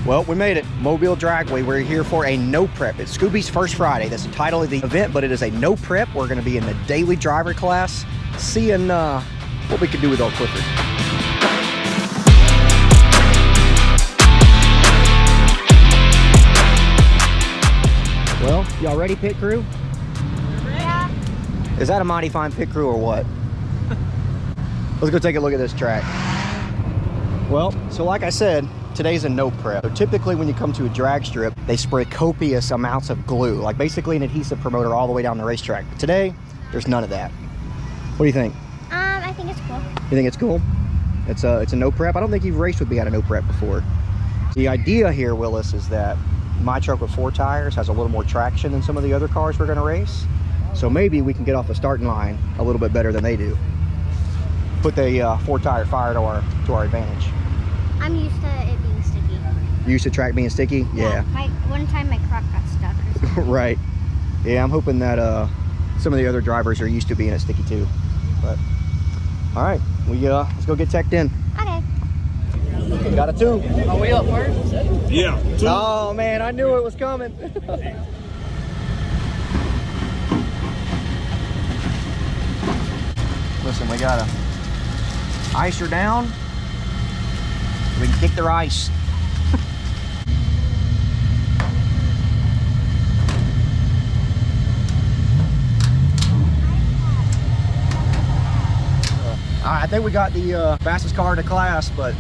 Well, we made it. Mobile Dragway. We're here for a no prep. It's Scooby's first Friday. That's the title of the event, but it is a no prep. We're going to be in the daily driver class, seeing what we can do with old Clifford. Well, y'all ready, pit crew? Yeah. Is that a mighty fine pit crew or what? Let's go take a look at this track. Well, so like I said, today's a no prep. So typically when you come to a drag strip, they spray copious amounts of glue, like basically an adhesive promoter all the way down the racetrack. But today, there's none of that. What do you think? I think it's cool. You think it's cool? It's a no prep. I don't think you've raced with me at a no prep before. The idea here, Willis, is that my truck with 4 tires has a little more traction than some of the other cars we're going to race. So maybe we can get off the starting line a little bit better than they do. Put the 4-tire fire to our advantage. I'm used to it being sticky. You used to track being sticky? Yeah. One time my crock got stuck or something. Right. Yeah, I'm hoping that some of the other drivers are used to being sticky too. But all right, let's go get teched in. Okay. Got a 2. Are we up first? Yeah. 2. Oh man, I knew it was coming. Listen, we gotta ice her down. We can kick their ice. I think we got the fastest car in the class, but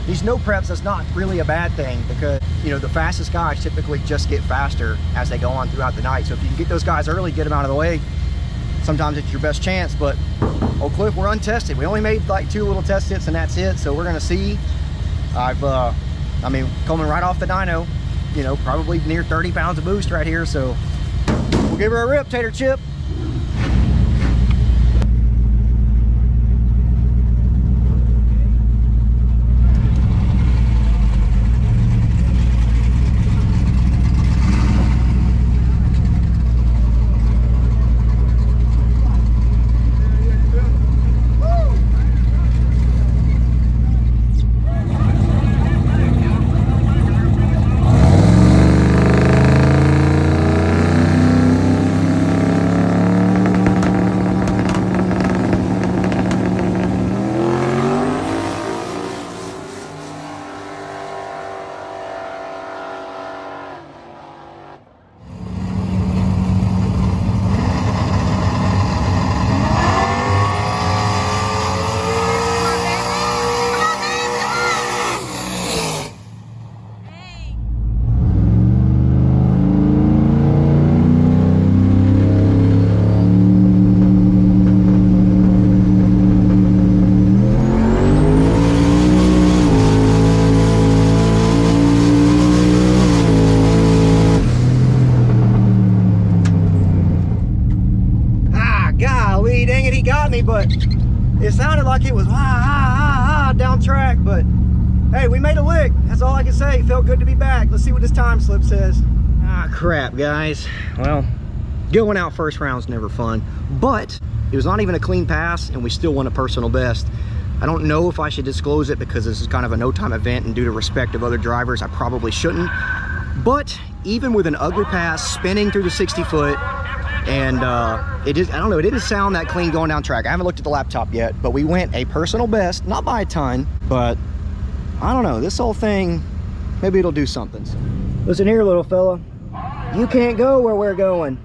these no preps, that's not really a bad thing because, you know, the fastest guys typically just get faster as they go on throughout the night. So if you can get those guys early, get them out of the way, sometimes it's your best chance. But Old Cliff, we're untested. We only made like 2 little test hits and that's it. So we're gonna see. I mean, coming right off the dyno, you know, probably near 30 pounds of boost right here. So we'll give her a rip, Tater Chip. Dang it, he got me, but it sounded like it was down track, but hey, we made a lick. That's all I can say. Felt good to be back. Let's see what this time slip says. Ah, crap, guys. Well, going out first round's never fun, but it was not even a clean pass, and we still won a personal best. I don't know if I should disclose it because this is kind of a no-time event, and due to respect of other drivers, I probably shouldn't. But even with an ugly pass, spinning through the 60-foot, and I don't know, it didn't sound that clean going down track. I haven't looked at the laptop yet, but we went a personal best, not by a ton, but I don't know, this whole thing, maybe it'll do something. Listen here, little fella, you can't go where we're going.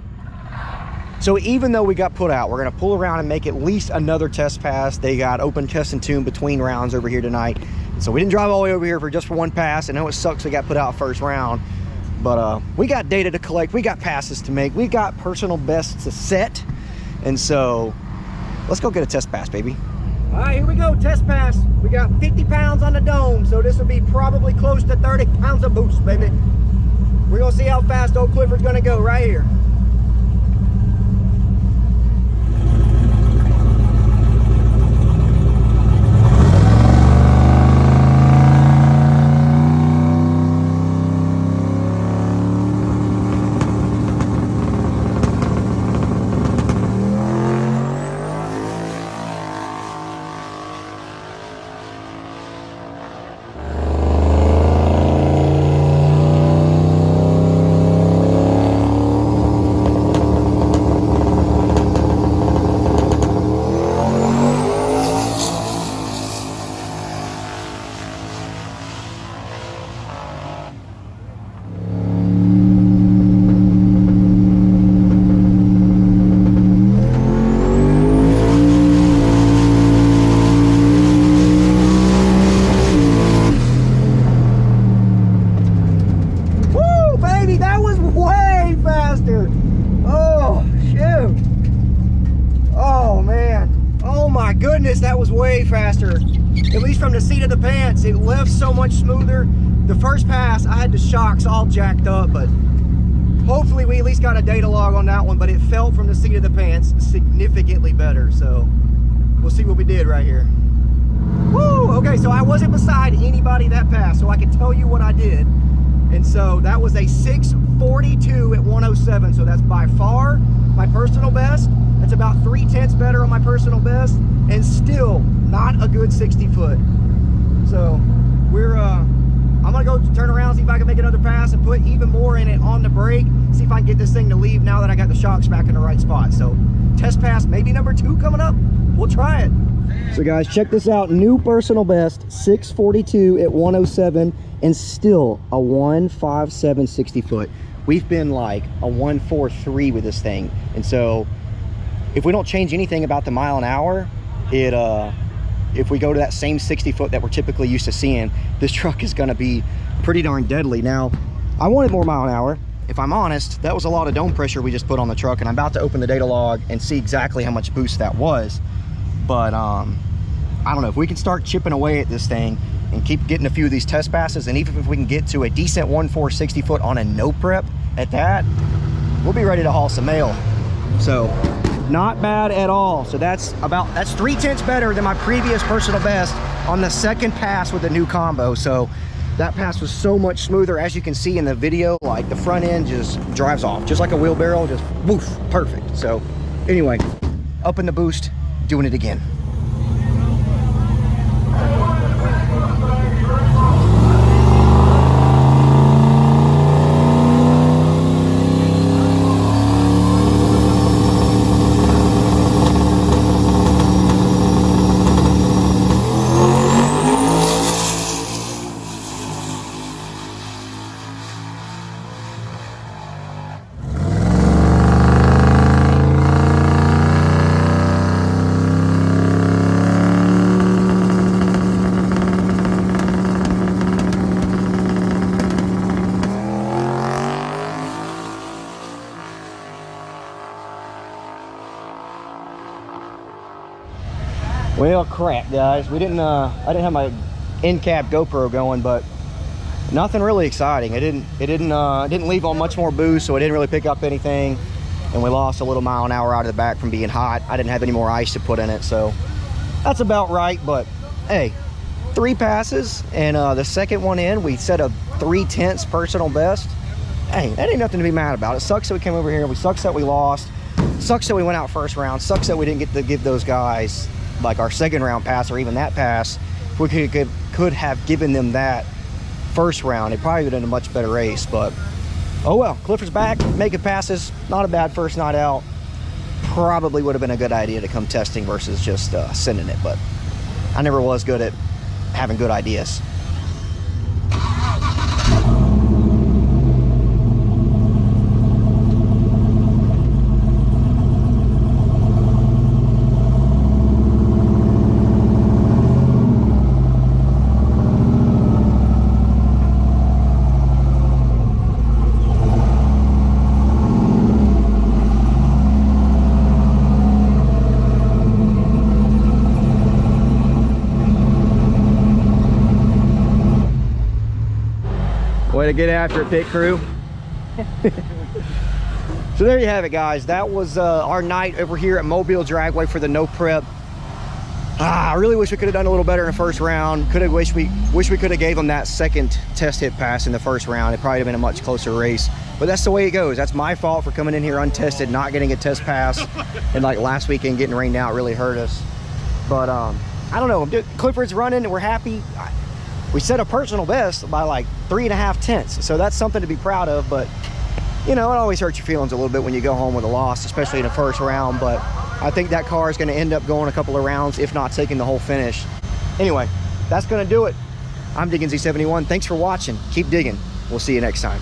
So even though we got put out, we're gonna pull around and make at least another test pass. They got open test and tune between rounds over here tonight. So we didn't drive all the way over here for just for one pass. I know it sucks we got put out first round, but we got data to collect, we got passes to make, we got personal bests to set, and so let's go get a test pass, baby. All right, here we go, test pass. We got 50 pounds on the dome, so this will be probably close to 30 pounds of boost, baby. We're gonna see how fast old Clifford's gonna go right here. at least from the seat of the pants, it lifts so much smoother. The first pass, I had the shocks all jacked up, but hopefully we at least got a data log on that one, but it felt from the seat of the pants significantly better. So we'll see what we did right here. Woo! Okay, so I wasn't beside anybody that passed, so I can tell you what I did. And so that was a 6:42 at 107. So that's by far my personal best. That's about 3/10 better on my personal best, and still not a good 60 foot. So we're, I'm gonna go turn around, see if I can make another pass and put even more in it on the brake. See if I can get this thing to leave now that I got the shocks back in the right spot. So test pass, maybe number 2 coming up. We'll try it. So guys, check this out. New personal best, 6:42 at 107, and still a 157 60 foot. We've been like a 143 with this thing. And so if we don't change anything about the mile an hour, if we go to that same 60 foot that we're typically used to seeing, this truck is gonna be pretty darn deadly. Now, I wanted more mile an hour. If I'm honest, that was a lot of dome pressure we just put on the truck, and I'm about to open the data log and see exactly how much boost that was. But I don't know, if we can start chipping away at this thing and keep getting a few of these test passes, and even if we can get to a decent 1.4 60 foot on a no prep at that, we'll be ready to haul some mail. So not bad at all. So that's 3/10 better than my previous personal best on the second pass with the new combo. So that pass was so much smoother. As you can see in the video, like the front end just drives off just like a wheelbarrow, just woof, perfect. So anyway, up in the boost, doing it again. Well, crap, guys. We didn't. I didn't have my in-cab GoPro going, but nothing really exciting. It didn't leave on much more boost, so it didn't really pick up anything. And we lost a little mile an hour out of the back from being hot. I didn't have any more ice to put in it, so that's about right. But hey, 3 passes, and the second one in, we set a 3/10 personal best. Hey, that ain't nothing to be mad about. It sucks that we came over here. We sucks that we lost. Sucks that we went out first round. Sucks that we didn't get to give those guys like our second round pass, or even that pass. If we could have given them that first round, it probably would have been a much better race. But oh well, Clifford's back, making passes. Not a bad first night out. Probably would have been a good idea to come testing versus just sending it, but I never was good at having good ideas. Way to get after it, pit crew. So there you have it, guys. That was our night over here at Mobile Dragway for the no prep. I really wish we could have done a little better in the first round. Wish we could have gave them that second test hit pass in the first round. It probably would have been a much closer race. But that's the way it goes. That's my fault for coming in here untested, not getting a test pass, and like last weekend getting rained out really hurt us. But I don't know. Clifford's running, and we're happy. We set a personal best by like 3.5 tenths, so that's something to be proud of. But you know, it always hurts your feelings a little bit when you go home with a loss, especially in the first round. But I think that car is going to end up going a couple of rounds, if not taking the whole finish. Anyway, that's going to do it. I'm Digging Z71. Thanks for watching. Keep digging. We'll see you next time.